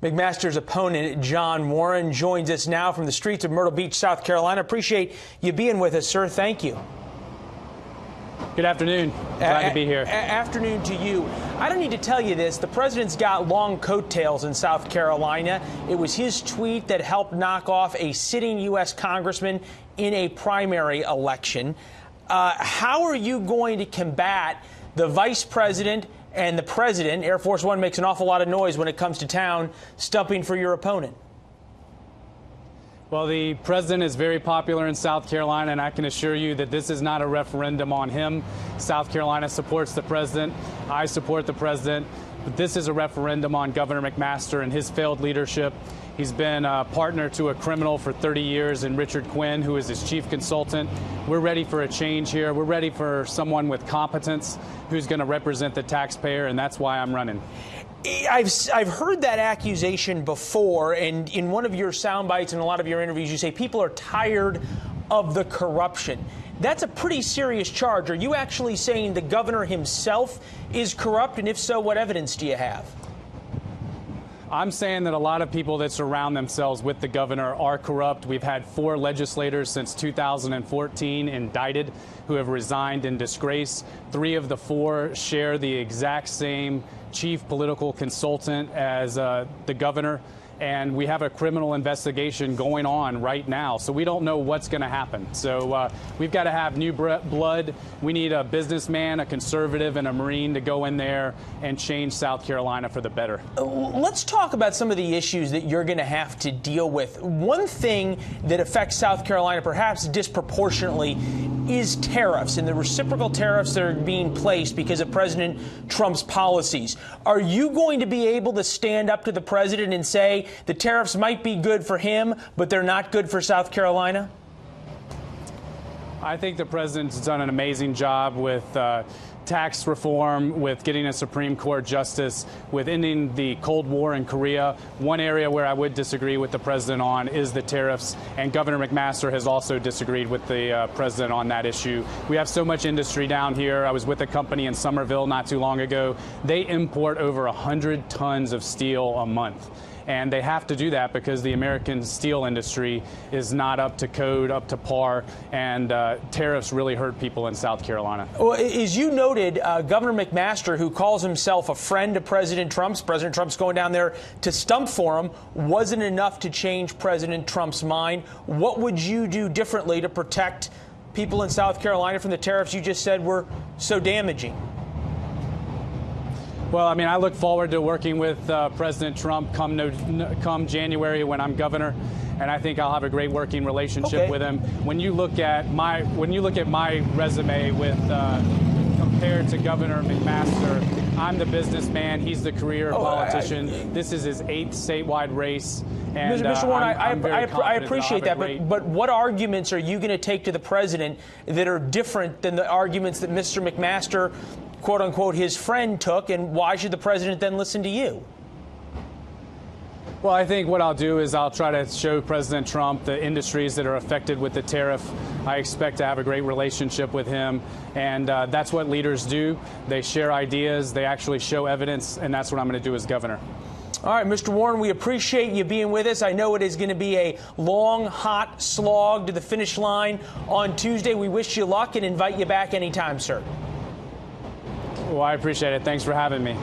McMaster's opponent, John Warren, joins us now from the streets of Myrtle Beach, South Carolina. Appreciate you being with us, sir. Thank you. Good afternoon. Glad to be here. Afternoon to you. I don't need to tell you this. The president's got long coattails in South Carolina. It was his tweet that helped knock off a sitting U.S. congressman in a primary election. How are you going to combat the vice president and the president? Air Force One makes an awful lot of noise when it comes to town, stumping for your opponent. Well, the president is very popular in South Carolina, and I can assure you that this is not a referendum on him. South Carolina supports the president. I support the president. But this is a referendum on Governor McMaster and his failed leadership. He's been a partner to a criminal for 30 years in Richard Quinn, who is his chief consultant. We're ready for a change here. We're ready for someone with competence who's going to represent the taxpayer, and that's why I'm running. I've heard that accusation before, and in one of your sound bites and a lot of your interviews, you say people are tired of the corruption. That's a pretty serious charge. Are you actually saying the governor himself is corrupt? And if so, what evidence do you have? I'm saying that a lot of people that surround themselves with the governor are corrupt. We've had 4 legislators since 2014 indicted who have resigned in disgrace. 3 of the 4 share the exact same chief political consultant as the governor. And we have a criminal investigation going on right now. So we don't know what's going to happen. So we've got to have new blood. We need a businessman, a conservative, and a Marine to go in there and change South Carolina for the better. Let's talk about some of the issues that you're going to have to deal with. One thing that affects South Carolina perhaps disproportionately is tariffs and the reciprocal tariffs that are being placed because of President Trump's policies. Are you going to be able to stand up to the president and say the tariffs might be good for him, but they're not good for South Carolina? I think the president's done an amazing job with tax reform, with getting a Supreme Court justice, with ending the Cold War in Korea. One area where I would disagree with the president on is the tariffs, and Governor McMaster has also disagreed with the president on that issue. We have so much industry down here. I was with a company in Somerville not too long ago. They import over 100 tons of steel a month. And they have to do that because the American steel industry is not up to code, up to par, and tariffs really hurt people in South Carolina. Well, as you noted, Governor McMaster, who calls himself a friend of President Trump's going down there to stump for him, wasn't enough to change President Trump's mind. What would you do differently to protect people in South Carolina from the tariffs you just said were so damaging? Well, I mean, I look forward to working with President Trump come January when I'm governor, and I think I'll have a great working relationship with him. When you look at my resume with compared to Governor McMaster, I'm the businessman. He's the career politician. This is his 8th statewide race. And, Mr. Warren, I appreciate that, but what arguments are you going to take to the president that are different than the arguments that Mr. McMaster, quote unquote, his friend took, and why should the president then listen to you? Well, I think what I'll do is I'll try to show President Trump the industries that are affected with the tariff. I expect to have a great relationship with him, and that's what leaders do. They share ideas, they actually show evidence, and that's what I'm going to do as governor. All right, Mr. Warren, we appreciate you being with us. I know it is going to be a long, hot slog to the finish line on Tuesday. We wish you luck and invite you back anytime, sir. Well, I appreciate it. Thanks for having me.